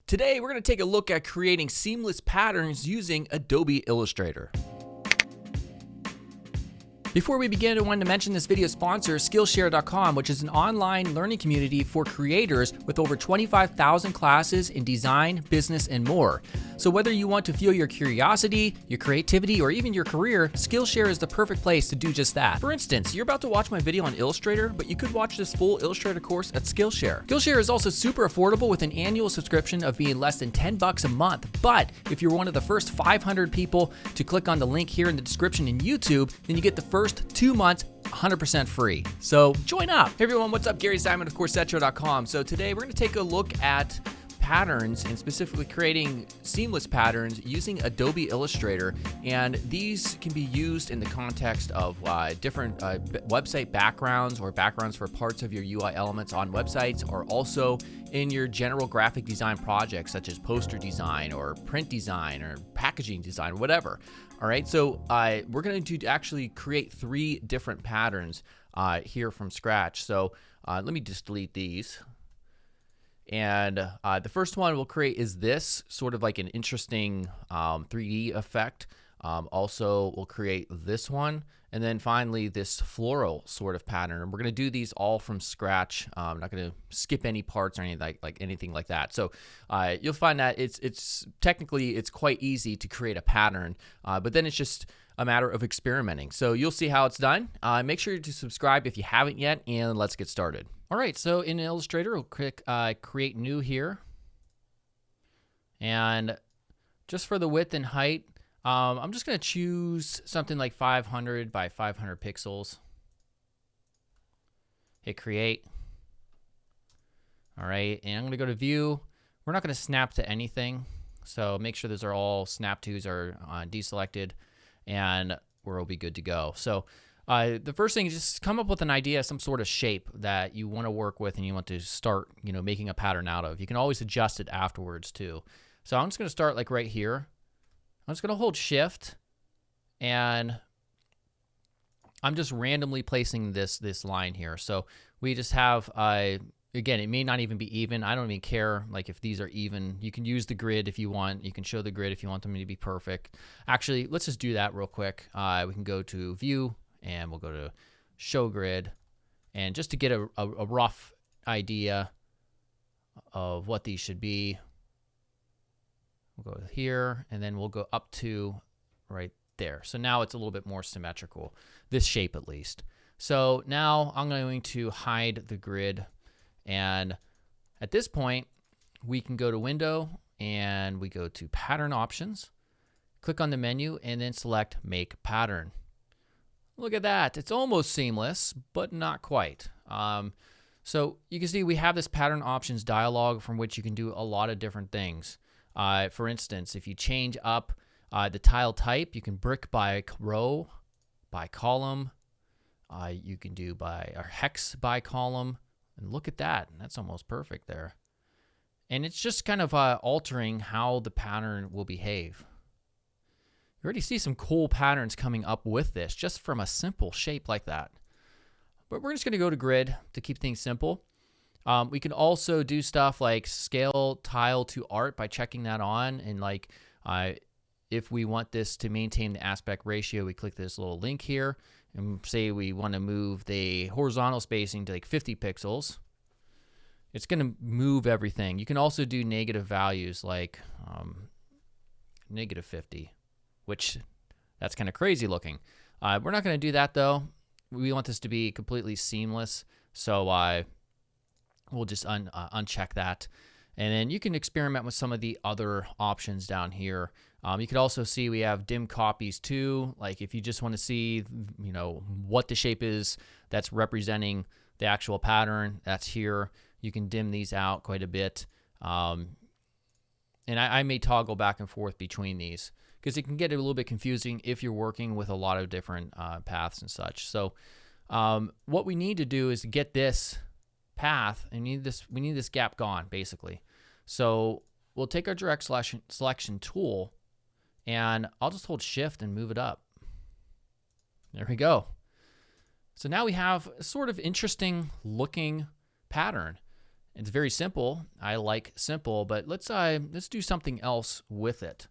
Today, we're going to take a look at creating seamless patterns using Adobe Illustrator. Before we begin, I wanted to mention this video's sponsor, Skillshare.com, which is an online learning community for creators with over 25,000 classes in design, business, and more. So whether you want to fuel your curiosity, your creativity, or even your career, Skillshare is the perfect place to do just that. For instance, you're about to watch my video on Illustrator, but you could watch this full Illustrator course at Skillshare. Skillshare is also super affordable with an annual subscription of being less than $10 a month. But if you're one of the first 500 people to click on the link here in the description in YouTube, then you get the first 2 months 100% free. So join up. Hey everyone, what's up? Gary Simon of Corsetro.com. So today we're going to take a look at patterns and specifically creating seamless patterns using Adobe Illustrator. And these can be used in the context of different website backgrounds or backgrounds for parts of your UI elements on websites, or also in your general graphic design projects such as poster design or print design or packaging design, whatever. All right, so we're going to actually create 3 different patterns here from scratch. So let me just delete these. And the first one we'll create is this, sort of like an interesting 3D effect. Also, we'll create this one. And then finally, this floral sort of pattern. And we're going to do these all from scratch. I'm not going to skip any parts or anything like that. So you'll find that it's technically it's quite easy to create a pattern, but then it's just a matter of experimenting. So you'll see how it's done. Make sure to subscribe if you haven't yet, and let's get started. All right, so in Illustrator, we'll click Create New here. And just for the width and height, I'm just going to choose something like 500 by 500 pixels. Hit Create. All right, and I'm going to go to View. We're not going to snap to anything, so make sure those are all snap tos are deselected, and we'll be good to go. So the first thing is just come up with an idea, some sort of shape that you want to work with and you want to start, making a pattern out of. You can always adjust it afterwards too. So I'm just going to start like right here. I'm just going to hold Shift, and I'm just randomly placing this line here. So we just have, again, it may not even be even. I don't even care like if these are even. You can use the grid if you want. You can show the grid if you want them to be perfect. Actually, let's just do that real quick. We can go to View, and we'll go to Show Grid. And just to get a rough idea of what these should be, we'll go here, and then we'll go up to right there. So now it's a little bit more symmetrical, this shape at least. So now I'm going to hide the grid. And at this point, we can go to Window, and we go to Pattern Options, click on the menu, and then select Make Pattern. Look at that. It's almost seamless, but not quite. So you can see we have this Pattern Options dialog from which you can do a lot of different things. For instance, if you change up the tile type, you can brick by row, by column. You can do by or hex by column. And look at that. That's almost perfect there. And it's just kind of altering how the pattern will behave. You already see some cool patterns coming up with this just from a simple shape like that. But we're just going to go to Grid to keep things simple. We can also do stuff like scale tile to art by checking that on. And like if we want this to maintain the aspect ratio, we click this little link here and say we want to move the horizontal spacing to like 50 pixels. It's going to move everything. You can also do negative values like -50, which that's kind of crazy looking. We're not going to do that though. We want this to be completely seamless. So we'll just uncheck that. And then you can experiment with some of the other options down here. You can also see we have dim copies too. Like if you just want to see, what the shape is that's representing the actual pattern, that's here. You can dim these out quite a bit. And I may toggle back and forth between these because it can get a little bit confusing if you're working with a lot of different paths and such. So what we need to do is get this path, and we need this gap gone basically. So we'll take our direct selection tool, and I'll just hold Shift and move it up. There we go. So now we have a sort of interesting looking pattern. It's very simple. I like simple, but let's do something else with it.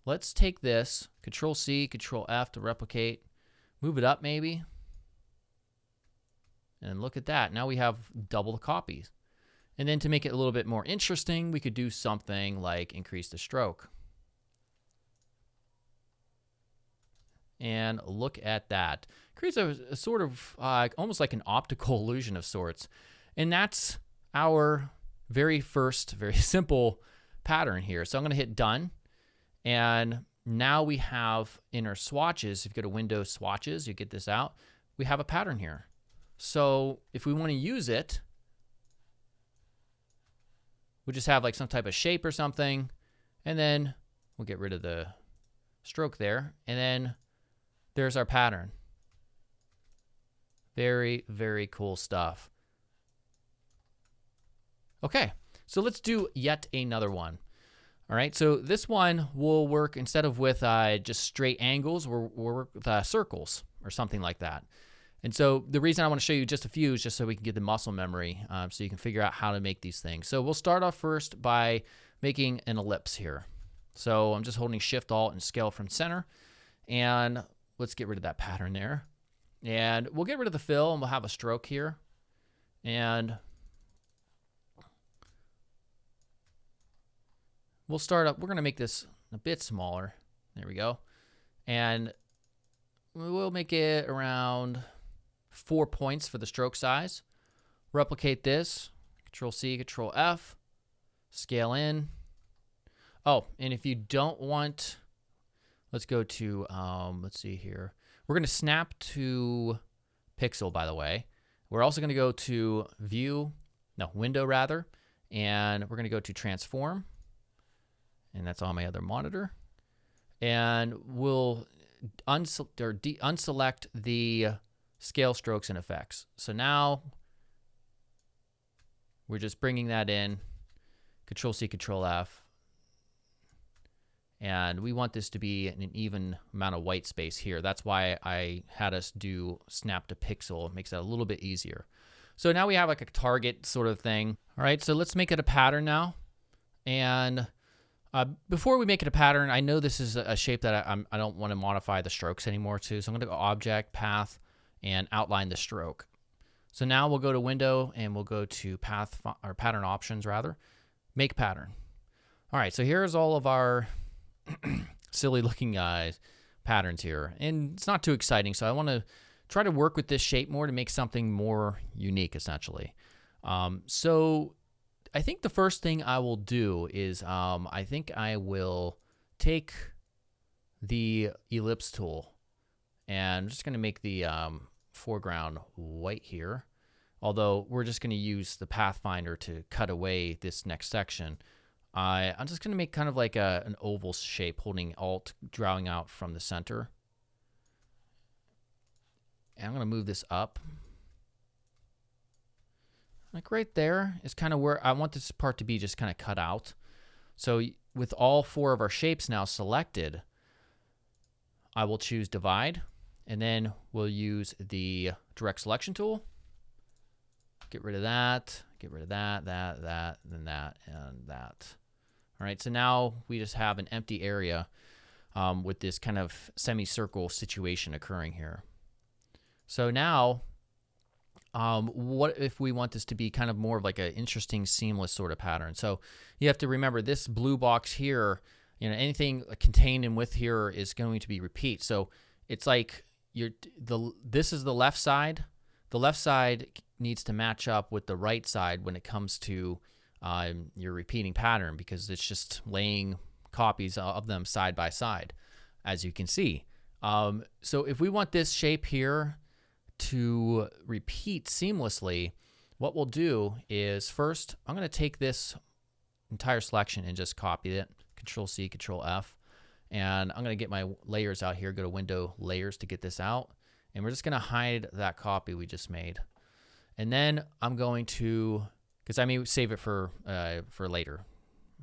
Let's take this, Control C, Control F to replicate, move it up maybe, and look at that. Now we have double the copies. And then to make it a little bit more interesting, we could do something like increase the stroke. And look at that. Creates a sort of almost like an optical illusion of sorts. And that's our very first, very simple pattern here. So I'm going to hit done. And now we have in our swatches, if you go to Windows Swatches, you get this out, we have a pattern here. So if we want to use it, we'll just have like some type of shape or something, and then we'll get rid of the stroke there, and then there's our pattern. Very, very cool stuff. Okay, so let's do yet another one. All right, so this one will work instead of with just straight angles, we'll work with circles or something like that. And so the reason I want to show you just a few is just so we can get the muscle memory so you can figure out how to make these things. So we'll start off first by making an ellipse here. So I'm just holding Shift Alt and scale from center. And let's get rid of that pattern there. And we'll get rid of the fill and we'll have a stroke here. And we'll start up, we're going to make this a bit smaller. There we go. And we'll make it around 4 points for the stroke size. Replicate this, Control C, Control F, scale in. Oh, and if you don't want, let's go to, let's see here. We're going to snap to pixel, by the way. We're also going to go to window rather, and we're going to go to transform, and that's on my other monitor. And we'll unselect the scale strokes and effects. So now we're just bringing that in, Control C, Control F. And we want this to be an even amount of white space here. That's why I had us do snap to pixel. It makes that a little bit easier. So now we have like a target sort of thing. All right, so let's make it a pattern now. And before we make it a pattern, I know this is a shape that I don't want to modify the strokes anymore to. So I'm going to go Object, Path, and outline the stroke. So now we'll go to Window and we'll go to Path or Pattern Options rather, Make Pattern. All right, so here's all of our silly looking patterns here, and it's not too exciting. So I want to try to work with this shape more to make something more unique, essentially. So I think the first thing I will do is I think I will take the ellipse tool, and I'm just going to make the foreground white here, although we're just going to use the Pathfinder to cut away this next section. I'm just going to make kind of like an oval shape, holding Alt, drawing out from the center. And I'm going to move this up. Like right there is kind of where I want this part to be just kind of cut out. So with all 4 of our shapes now selected, I will choose Divide, and then we'll use the Direct Selection tool. Get rid of that, get rid of that, then that, and that. All right, so now we just have an empty area with this kind of semicircle situation occurring here. So now, what if we want this to be kind of more of like an interesting, seamless sort of pattern? So you have to remember this blue box here, you know, anything contained in with here is going to be repeat. So it's like this is the left side. The left side needs to match up with the right side when it comes to your repeating pattern, because it's just laying copies of them side by side, as you can see. So if we want this shape here to repeat seamlessly, what we'll do is first, I'm going to take this entire selection and just copy it, Control C, Control F, and I'm going to get my layers out here, go to Window, Layers to get this out, and we're just going to hide that copy we just made. And then I'm going to, because I may save it for later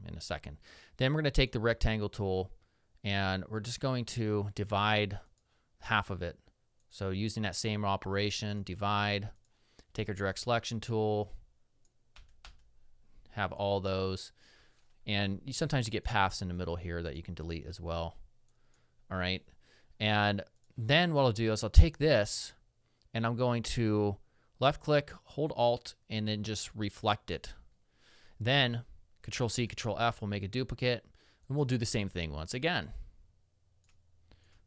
in a second. Then we're going to take the rectangle tool, and we're just going to divide half of it. So using that same operation, divide, take our direct selection tool, have all those. And sometimes you get paths in the middle here that you can delete as well. All right. And then what I'll do is I'll take this and I'm going to left click, hold Alt, and then just reflect it. Then Control C, Control F will make a duplicate, and we'll do the same thing once again.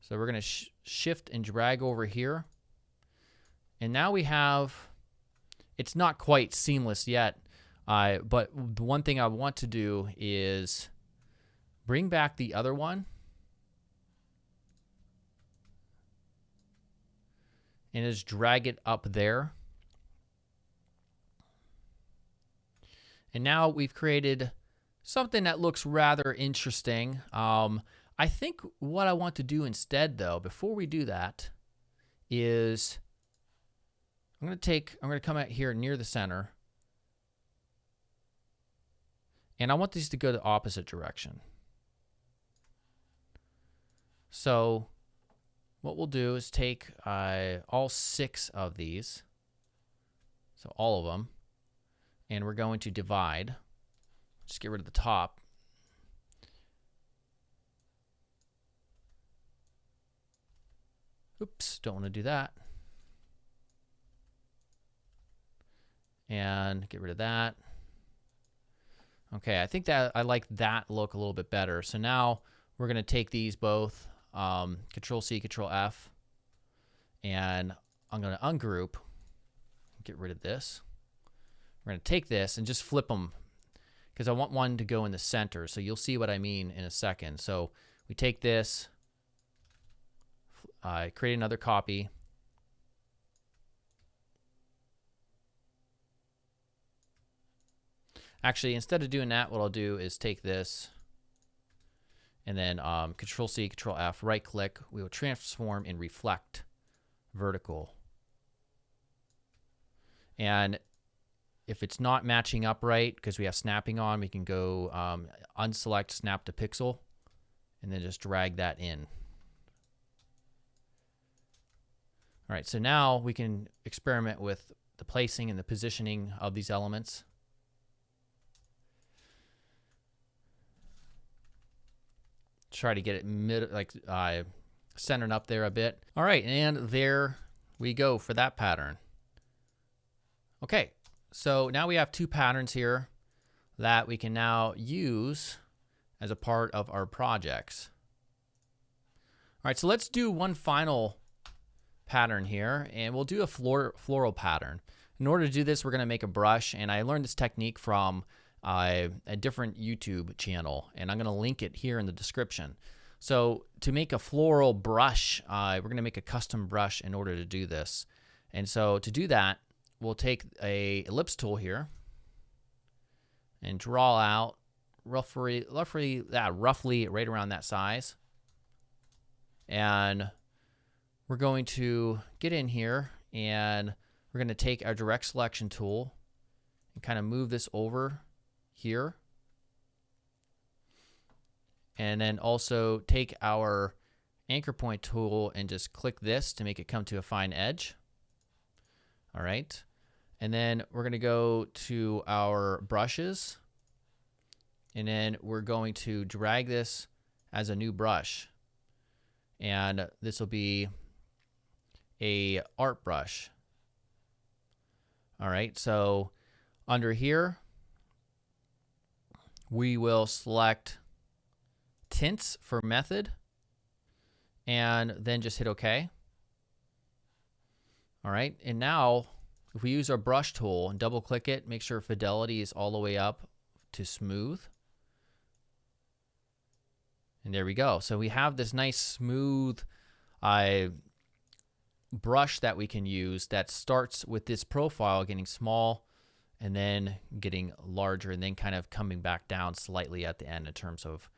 So we're going to shift and drag over here. And now we have, it's not quite seamless yet, but the one thing I want to do is bring back the other one and just drag it up there. And now we've created something that looks rather interesting. I think what I want to do instead, though, before we do that, is I'm going to come out here near the center, and I want these to go the opposite direction. So what we'll do is take all 6 of these, so all of them, and we're going to divide. Just get rid of the top. Oops, don't want to do that. And get rid of that. Okay, I think that I like that look a little bit better. So now we're going to take these both, Control C, Control F, and I'm going to ungroup, get rid of this. We're going to take this and just flip them because I want one to go in the center. So you'll see what I mean in a second. So we take this, create another copy. Actually, instead of doing that, what I'll do is take this and then Control C, Control F, right click. We will transform and reflect vertical. And if it's not matching up right, because we have snapping on, we can go unselect snap to pixel and then just drag that in. All right, so now we can experiment with the placing and the positioning of these elements. Try to get it centered up there a bit. All right, and there we go for that pattern. Okay, so now we have 2 patterns here that we can now use as a part of our projects. All right, so let's do one final pattern here, and we'll do a floral pattern. In order to do this, we're going to make a brush, and I learned this technique from a different YouTube channel, and I'm going to link it here in the description. So to make a floral brush, we're going to make a custom brush in order to do this. And so to do that, we'll take a ellipse tool here and draw out roughly right around that size. And we're going to get in here and we're going to take our direct selection tool and kind of move this over here. And then also take our anchor point tool and just click this to make it come to a fine edge. All right. And then we're going to go to our brushes. And then we're going to drag this as a new brush. And this will be a art brush. All right. So under here, we will select tints for method and then just hit OK. All right, and now if we use our brush tool and double click it, make sure fidelity is all the way up to smooth. And there we go. So we have this nice smooth brush that we can use that starts with this profile getting small and then getting larger and then kind of coming back down slightly at the end in terms of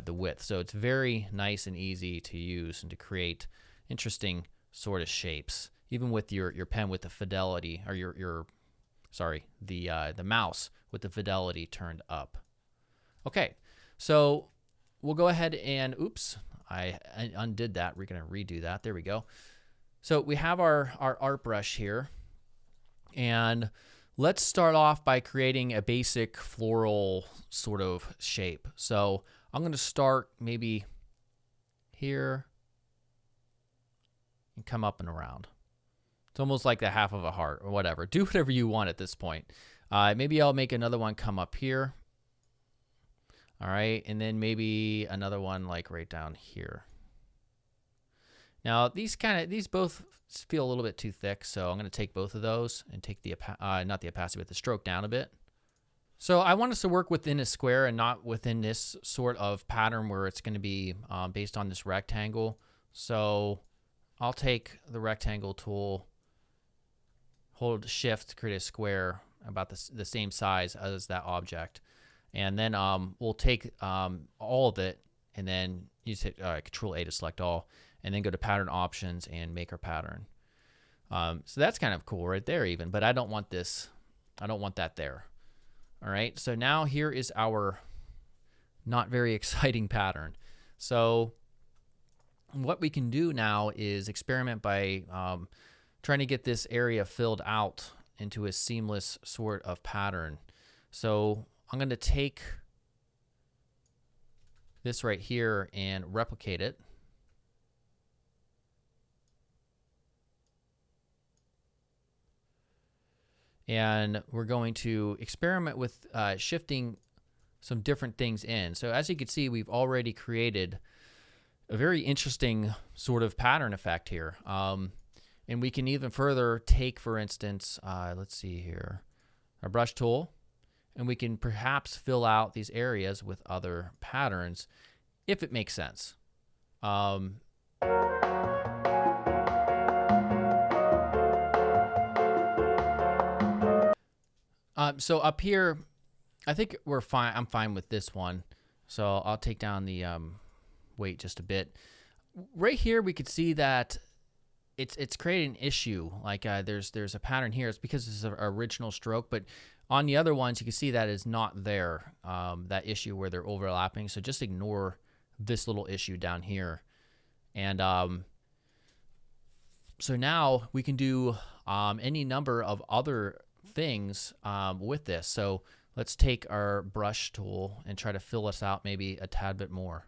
the width. So it's very nice and easy to use and to create interesting sort of shapes, even with your pen with the fidelity, or the mouse with the fidelity turned up. Okay, so we'll go ahead and, oops, I undid that. We're gonna redo that. There we go. So we have our art brush here, and let's start off by creating a basic floral sort of shape. So I'm going to start maybe here and come up and around. It's almost like the half of a heart or whatever. Do whatever you want at this point. Maybe I'll make another one come up here. All right, and then maybe another one like right down here. Now these both feel a little bit too thick, so I'm going to take both of those and take the not the opacity, but the stroke down a bit. So I want us to work within a square and not within this sort of pattern where it's going to be based on this rectangle. So I'll take the rectangle tool, hold shift to create a square about the same size as that object. And then we'll take all of it and then use Control A to select all, and then go to pattern options and make our pattern. So that's kind of cool right there even, but I don't want this. I don't want that there. All right, so now here is our not very exciting pattern. So what we can do now is experiment by trying to get this area filled out into a seamless sort of pattern. So I'm going to take this right here and replicate it. And we're going to experiment with shifting some different things in. So as you can see, we've already created a very interesting sort of pattern effect here. And we can even further take, for instance, let's see here, our brush tool, and we can perhaps fill out these areas with other patterns if it makes sense. So up here, I think we're fine. I'm fine with this one. So I'll take down the weight just a bit. Right here, we could see that it's creating an issue. Like there's a pattern here. It's because it's an original stroke, but on the other ones, you can see that is not there. That issue where they're overlapping. So just ignore this little issue down here. And so now we can do any number of other things with this. So let's take our brush tool and try to fill this out maybe a tad bit more.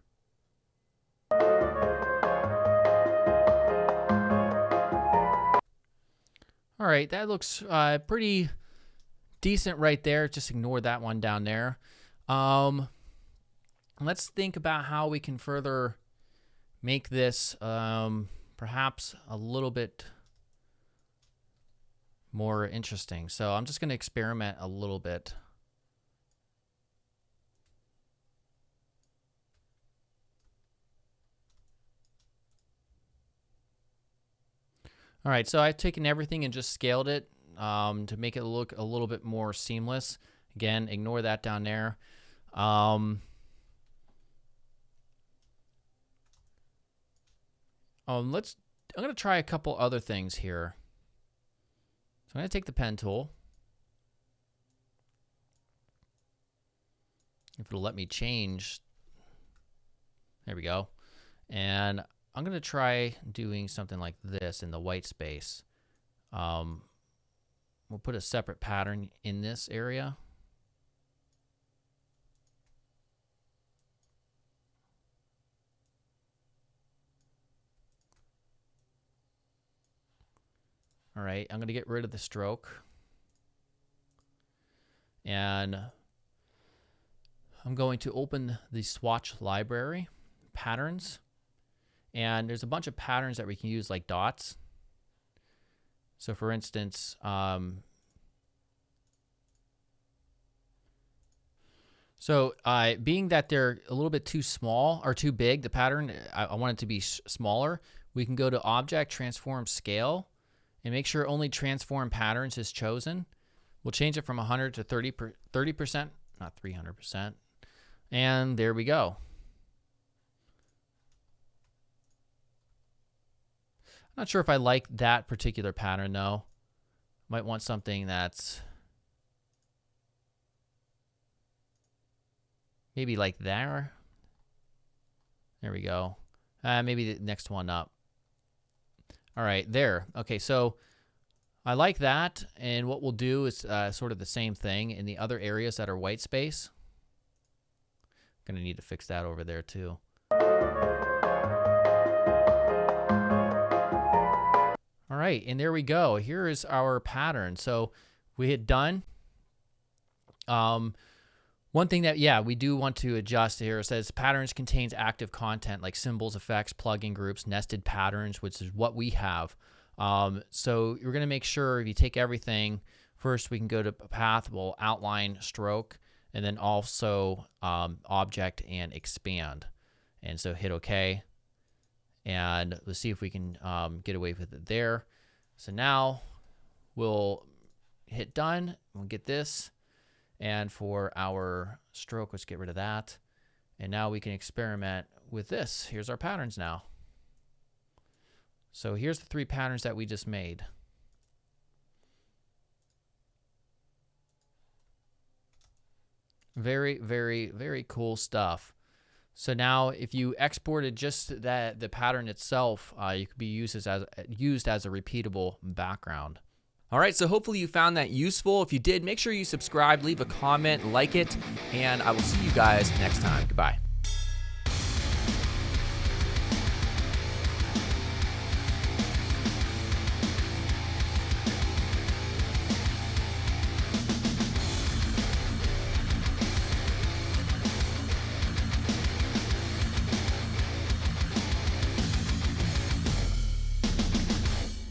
All right, that looks pretty decent right there. Just ignore that one down there. Let's think about how we can further make this perhaps a little bit more interesting. So I'm just going to experiment a little bit. All right, so I've taken everything and just scaled it to make it look a little bit more seamless. Again, ignore that down there. I'm going to try a couple other things here. So I'm going to take the pen tool. If it'll let me change. There we go. And I'm going to try doing something like this in the white space. We'll put a separate pattern in this area. All right, I'm going to get rid of the stroke. And I'm going to open the swatch library, patterns. And there's a bunch of patterns that we can use like dots. So for instance, being that they're a little bit too small or too big, the pattern, I want it to be smaller, we can go to Object, Transform, Scale, and make sure only Transform Patterns is chosen. We'll change it from 100 to 30%, not 300%. And there we go. I'm not sure if I like that particular pattern though. Might want something that's maybe like there. There we go. Maybe the next one up. All right, there. Okay, so I like that, and what we'll do is sort of the same thing in the other areas that are white space. Gonna need to fix that over there too. All right, and there we go. Here is our pattern. So we hit done. One thing that, yeah, we do want to adjust here, it says patterns contains active content like symbols, effects, plugin groups, nested patterns, which is what we have. So you're going to make sure if you take everything, first we can go to path, we'll outline, stroke, and then also object and expand. And so hit OK. And let's see if we can get away with it there. So now we'll hit done. We'll get this. And for our stroke, let's get rid of that. And now we can experiment with this. Here's our patterns now. So here's the 3 patterns that we just made. Very, very, very cool stuff. So now if you exported just the pattern itself, you could be used as a repeatable background. All right, so hopefully you found that useful. If you did, make sure you subscribe, leave a comment, like it, and I will see you guys next time. Goodbye.